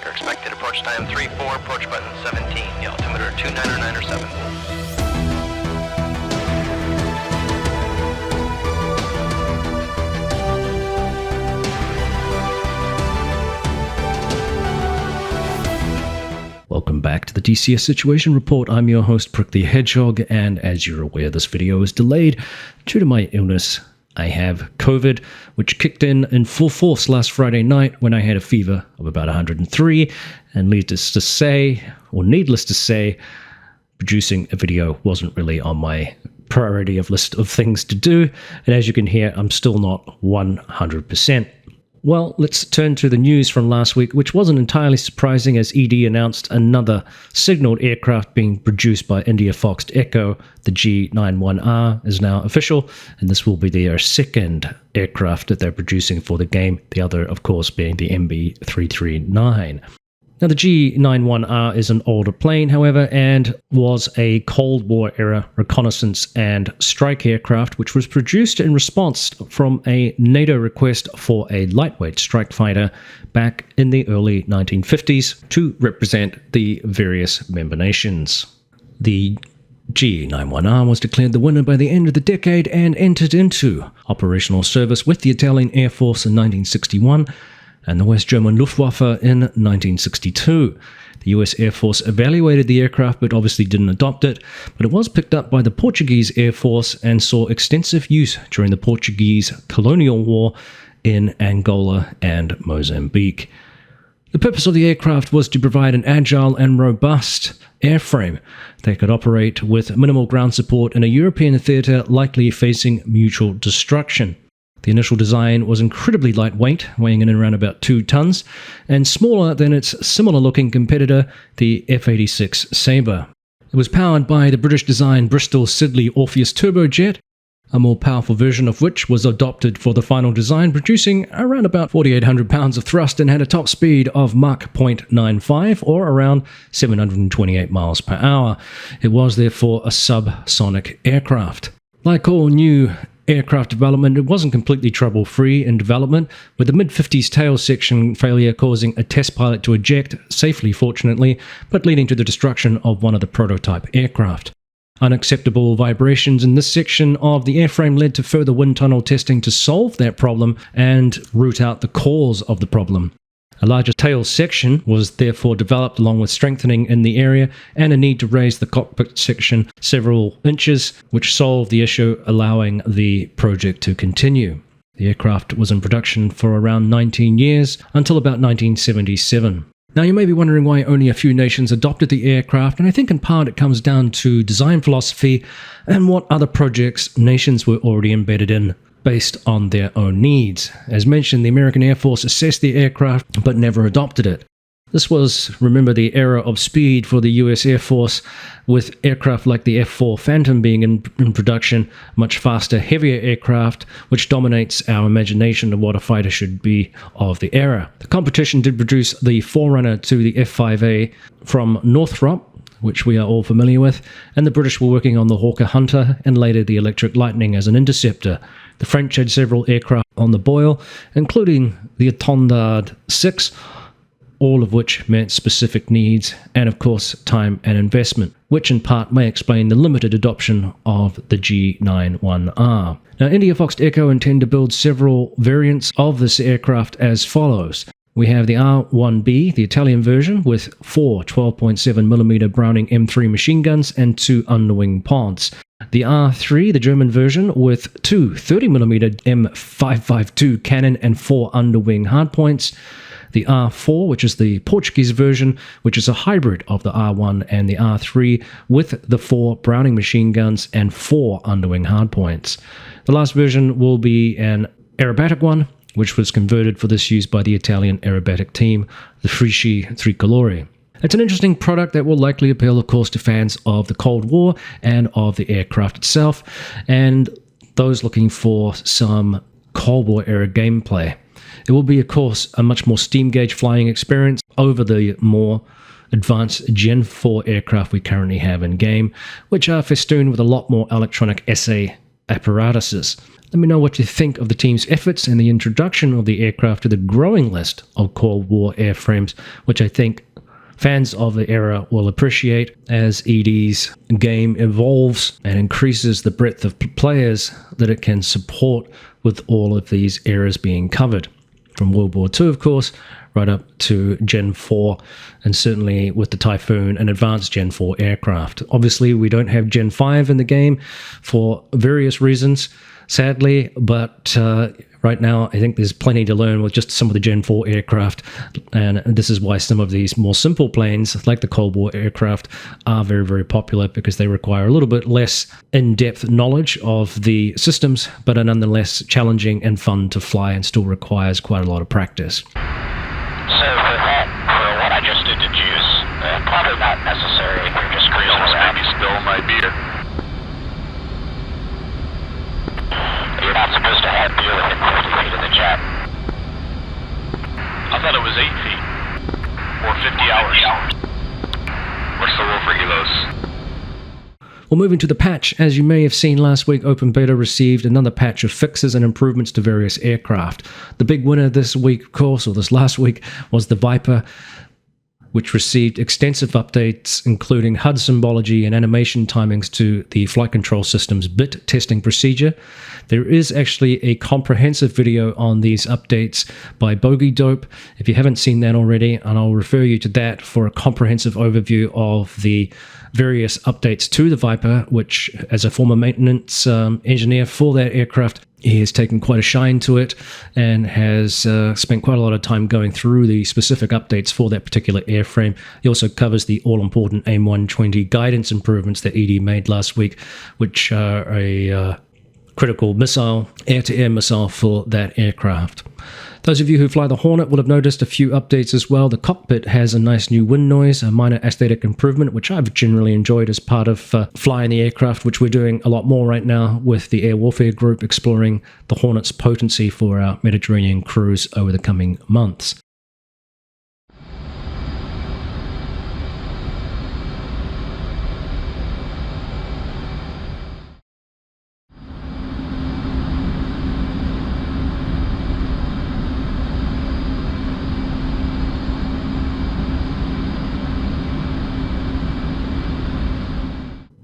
Your expected approach time 3-4, approach button 17, the altimeter 29907. Welcome back to the DCS Situation Report. I'm your host, Prick the Hedgehog, and as you're aware, this video is delayed due to my illness. I have COVID, which kicked in full force last Friday night when I had a fever of about 103, and needless to say, producing a video wasn't really on my priority of list of things to do, and as you can hear, I'm still not 100%. Well, let's turn to the news from last week, which wasn't entirely surprising as ED announced another signaled aircraft being produced by IndiaFoxtEcho. The G.91R is now official, and this will be their second aircraft that they're producing for the game, the other, of course, being the MB339. Now, the G.91R is an older plane, however, and was a Cold War era reconnaissance and strike aircraft, which was produced in response from a NATO request for a lightweight strike fighter back in the early 1950s to represent the various member nations. The G.91R was declared the winner by the end of the decade and entered into operational service with the Italian Air Force in 1961, and the West German Luftwaffe in 1962. The US Air Force evaluated the aircraft but obviously didn't adopt it, but it was picked up by the Portuguese Air Force and saw extensive use during the Portuguese colonial war in Angola and Mozambique. The purpose of the aircraft was to provide an agile and robust airframe that could operate with minimal ground support in a European theater likely facing mutual destruction. The initial design was incredibly lightweight, weighing in around about 2 tons, and smaller than its similar-looking competitor, the F-86 Sabre. It was powered by the British-designed Bristol Siddeley Orpheus turbojet, a more powerful version of which was adopted for the final design, producing around about 4,800 pounds of thrust and had a top speed of Mach 0.95 or around 728 miles per hour. It was therefore a subsonic aircraft. Like all new aircraft development, it wasn't completely trouble-free in development, with the mid-50s tail section failure causing a test pilot to eject, safely fortunately, but leading to the destruction of one of the prototype aircraft. Unacceptable vibrations in this section of the airframe led to further wind tunnel testing to solve that problem and root out the cause of the problem. A larger tail section was therefore developed along with strengthening in the area and a need to raise the cockpit section several inches, which solved the issue, allowing the project to continue. The aircraft was in production for around 19 years until about 1977. Now, you may be wondering why only a few nations adopted the aircraft, and I think in part it comes down to design philosophy and what other projects nations were already embedded in, based on their own needs. As mentioned, the American Air Force assessed the aircraft but never adopted it. This was, remember, the era of speed for the US Air Force, with aircraft like the F-4 Phantom being in production, much faster, heavier aircraft, which dominates our imagination of what a fighter should be of the era. The competition did produce the forerunner to the F-5A from Northrop, which we are all familiar with, and the British were working on the Hawker Hunter and later the Electric Lightning as an interceptor. The French had several aircraft on the boil, including the Étendard 6, all of which met specific needs and, of course, time and investment, which in part may explain the limited adoption of the G.91R. Now, IndiaFoxtEcho intend to build several variants of this aircraft as follows. We have the R1B, the Italian version, with 4 12.7mm Browning M3 machine guns and 2 underwing pods. The R3, the German version, with 2 30mm M552 cannon and 4 underwing hardpoints. The R4, which is the Portuguese version, which is a hybrid of the R1 and the R3, with the 4 Browning machine guns and 4 underwing hardpoints. The last version will be an aerobatic one, which was converted for this use by the Italian aerobatic team, the Frischi Tricolore. It's an interesting product that will likely appeal, of course, to fans of the Cold War and of the aircraft itself, and those looking for some Cold War era gameplay. It will be, of course, a much more steam gauge flying experience over the more advanced Gen 4 aircraft we currently have in game, which are festooned with a lot more electronic assay apparatuses. Let me know what you think of the team's efforts and the introduction of the aircraft to the growing list of Cold War airframes, which I think fans of the era will appreciate as ED's game evolves and increases the breadth of players that it can support with all of these eras being covered. From World War II, of course, right up to Gen 4, and certainly with the Typhoon and advanced Gen 4 aircraft. Obviously, we don't have Gen 5 in the game for various reasons, sadly, but right now I think there's plenty to learn with just some of the Gen 4 aircraft, and this is why some of these more simple planes, like the Cold War aircraft, are very, very popular, because they require a little bit less in-depth knowledge of the systems, but are nonetheless challenging and fun to fly, and still requires quite a lot of practice. So for that, for what I just did to Juice, probably not necessary. We're just cruising around. Maybe spill my beer. You're not supposed to have beer within 50 feet of the jet. I thought it was 8 feet. Or 50 hours. What's the rule for helos? Well, moving to the patch, as you may have seen last week, Open Beta received another patch of fixes and improvements to various aircraft. The big winner this week, of course, or this last week, was the Viper, which received extensive updates, including HUD symbology and animation timings to the flight control system's bit testing procedure. There is actually a comprehensive video on these updates by Bogey Dope, if you haven't seen that already, and I'll refer you to that for a comprehensive overview of the various updates to the Viper, which, as a former maintenance engineer for that aircraft, he has taken quite a shine to it and has spent quite a lot of time going through the specific updates for that particular airframe. He also covers the all-important AIM 120 guidance improvements that ED made last week, which are a critical missile, air-to-air missile for that aircraft. Those of you who fly the Hornet will have noticed a few updates as well. The cockpit has a nice new wind noise, a minor aesthetic improvement, which I've generally enjoyed as part of flying the aircraft, which we're doing a lot more right now with the Air Warfare Group, exploring the Hornet's potency for our Mediterranean cruise over the coming months.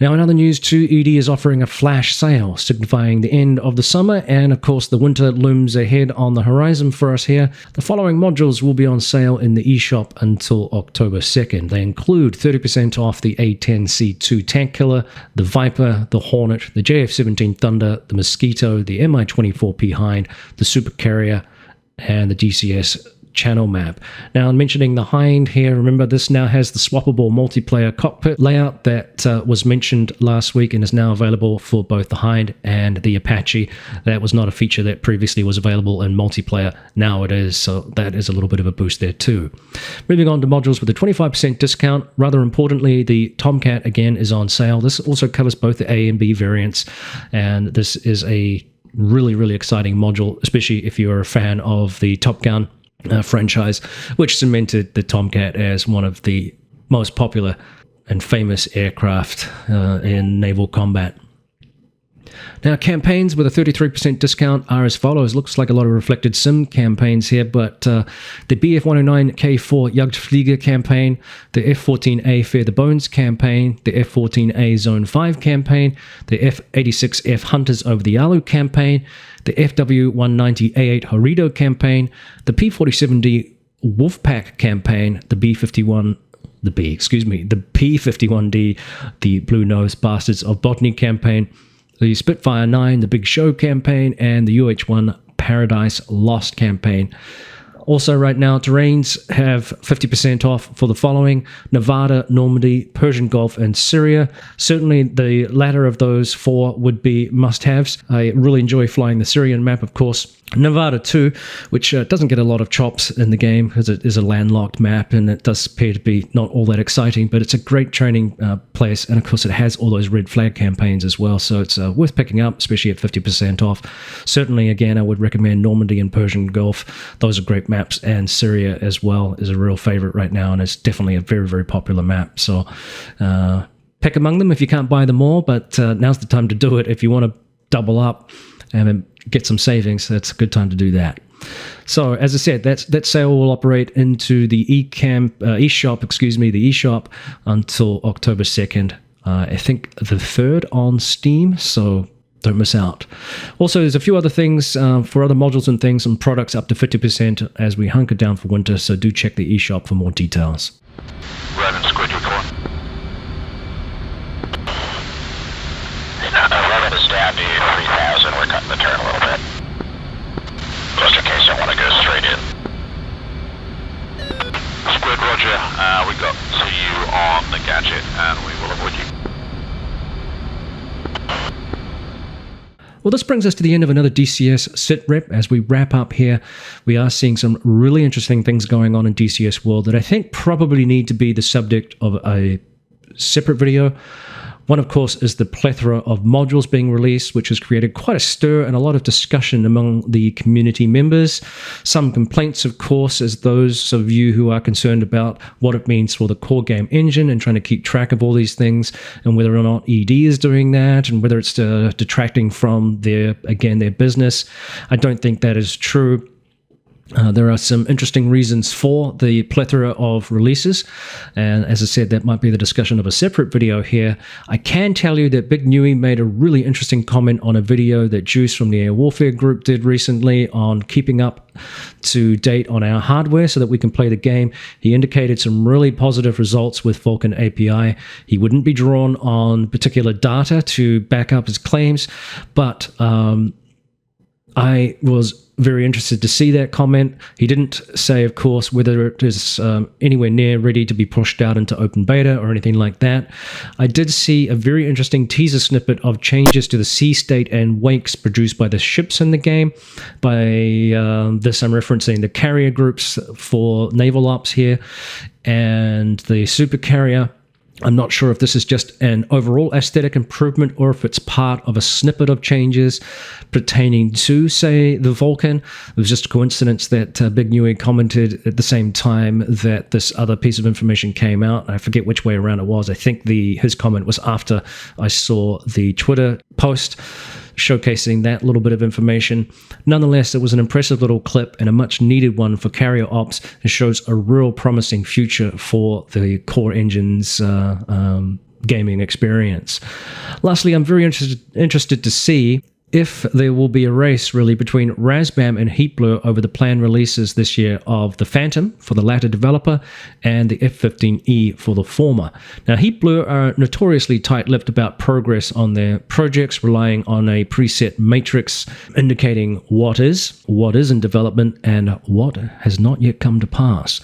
Now, in other news too, ED is offering a flash sale, signifying the end of the summer, and of course the winter looms ahead on the horizon for us here. The following modules will be on sale in the eShop until October 2nd. They include 30% off the A10C2 Tank Killer, the Viper, the Hornet, the JF-17 Thunder, the Mosquito, the Mi-24P Hind, the Super Carrier, and the DCS channel map. Now, mentioning the Hind here, remember this now has the swappable multiplayer cockpit layout that was mentioned last week and is now available for both the Hind and the Apache. That was not a feature that previously was available in multiplayer. Now it is, so that is a little bit of a boost there too. Moving on to modules with a 25% discount. Rather importantly, the Tomcat again is on sale. This also covers both the A and B variants, and this is a really, really exciting module, especially if you're a fan of the Top Gun franchise, which cemented the Tomcat as one of the most popular and famous aircraft in naval combat. Now, campaigns with a 33% discount are as follows. Looks like a lot of reflected sim campaigns here, but the Bf-109K4 Jagdflieger campaign, the F-14A Fear the Bones campaign, the F-14A Zone 5 campaign, the F-86F Hunters over the Yalu campaign, the FW-190A8 Horido campaign, the P-47D Wolfpack campaign, the P-51D, the Blue Nose Bastards of Botany campaign, the Spitfire 9, the Big Show campaign, and the UH-1 Paradise Lost campaign. Also right now, terrains have 50% off for the following: Nevada, Normandy, Persian Gulf, and Syria. Certainly the latter of those four would be must-haves. I really enjoy flying the Syrian map, of course. Nevada too, which doesn't get a lot of chops in the game because it is a landlocked map and it does appear to be not all that exciting, but it's a great training place, and of course it has all those red flag campaigns as well, so it's worth picking up, especially at 50% off. Certainly, again, I would recommend Normandy and Persian Gulf. Those are great maps, and Syria as well is a real favorite right now, and it's definitely a very, very popular map. So pick among them if you can't buy them all, but now's the time to do it if you want to double up and get some savings, that's a good time to do that. So, as I said, that sale will operate into the eShop until October 2nd. I think the 3rd on Steam, so don't miss out. Also, there's a few other things for other modules and things and products up to 50% as we hunker down for winter, so do check the eShop for more details. Raven Squid, you're going. 11 is down to 3,000. We're cutting the turn a little bit. Just in case I want to go straight in. Squid, roger. We got to you on the gadget and we will avoid you. Well, this brings us to the end of another DCS sit rep. As we wrap up here, we are seeing some really interesting things going on in DCS world that I think probably need to be the subject of a separate video. One, of course, is the plethora of modules being released, which has created quite a stir and a lot of discussion among the community members. Some complaints, of course, as those of you who are concerned about what it means for the core game engine and trying to keep track of all these things and whether or not ED is doing that and whether it's detracting from their business. I don't think that is true. There are some interesting reasons for the plethora of releases, and as I said, that might be the discussion of a separate video here. I can tell you that Big Nui made a really interesting comment on a video that Juice from the Air Warfare group did recently on keeping up to date on our hardware so that we can play the game. He indicated some really positive results with Vulkan API. He wouldn't be drawn on particular data to back up his claims, but I was very interested to see that comment. He didn't say, of course, whether it is anywhere near ready to be pushed out into open beta or anything like that. I did see a very interesting teaser snippet of changes to the sea state and wakes produced by the ships in the game. By this, I'm referencing the carrier groups for naval ops here and the super carrier. I'm not sure if this is just an overall aesthetic improvement or if it's part of a snippet of changes pertaining to, say, the Vulkan. It was just a coincidence that Big Nui commented at the same time that this other piece of information came out. I forget which way around it was. I think his comment was after I saw the Twitter post showcasing that little bit of information. Nonetheless, it was an impressive little clip and a much needed one for carrier ops. It shows a real promising future for the core engine's gaming experience. Lastly, I'm very interested to see if there will be a race really between Razbam and Heatblur over the planned releases this year of the Phantom for the latter developer and the F-15E for the former. Now, Heatblur are notoriously tight-lipped about progress on their projects, relying on a preset matrix indicating what is in development, and what has not yet come to pass.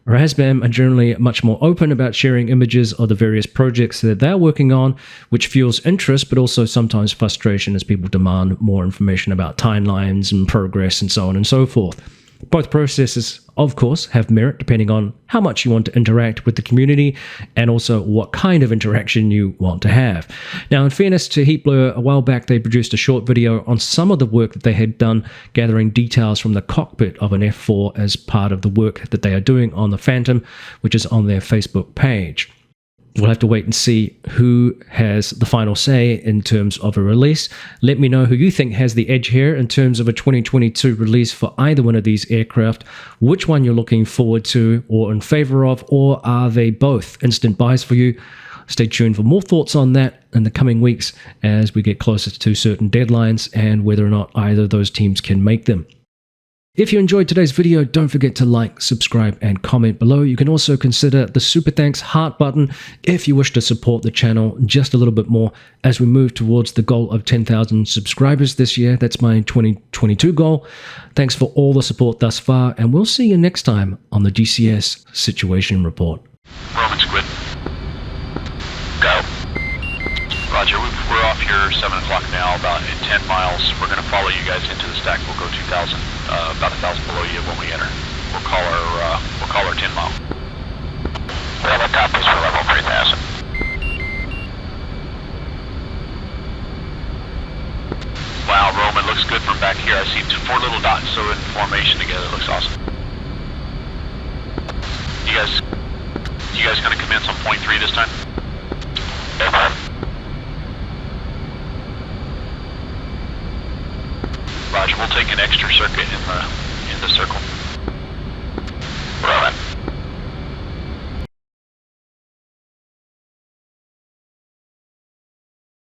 Razbam are generally much more open about sharing images of the various projects that they're working on, which fuels interest, but also sometimes frustration as people demand more information about timelines and progress and so on and so forth. Both processes, of course, have merit depending on how much you want to interact with the community and also what kind of interaction you want to have. Now, in fairness to Heatblur, a while back they produced a short video on some of the work that they had done, gathering details from the cockpit of an F4 as part of the work that they are doing on the Phantom, which is on their Facebook page. We'll have to wait and see who has the final say in terms of a release. Let me know who you think has the edge here in terms of a 2022 release for either one of these aircraft, which one you're looking forward to or in favor of, or are they both instant buys for you? Stay tuned for more thoughts on that in the coming weeks as we get closer to certain deadlines and whether or not either of those teams can make them. If you enjoyed today's video, don't forget to like, subscribe, and comment below. You can also consider the Super Thanks heart button if you wish to support the channel just a little bit more as we move towards the goal of 10,000 subscribers this year. That's my 2022 goal. Thanks for all the support thus far, and we'll see you next time on the DCS Situation Report. Roman Squid. Go. Roger, we're off here 7 o'clock now, about in 10 miles. We're going to follow you guys into the stack. We'll go 2,000, about 1,000 below you when we enter. We'll call our 10 mile. Level copies for level 3,000. Wow, Roman, looks good from back here. I see 4 little dots so in formation together. It looks awesome. You guys going to commence on point 3 this time? take an extra circuit in the circle.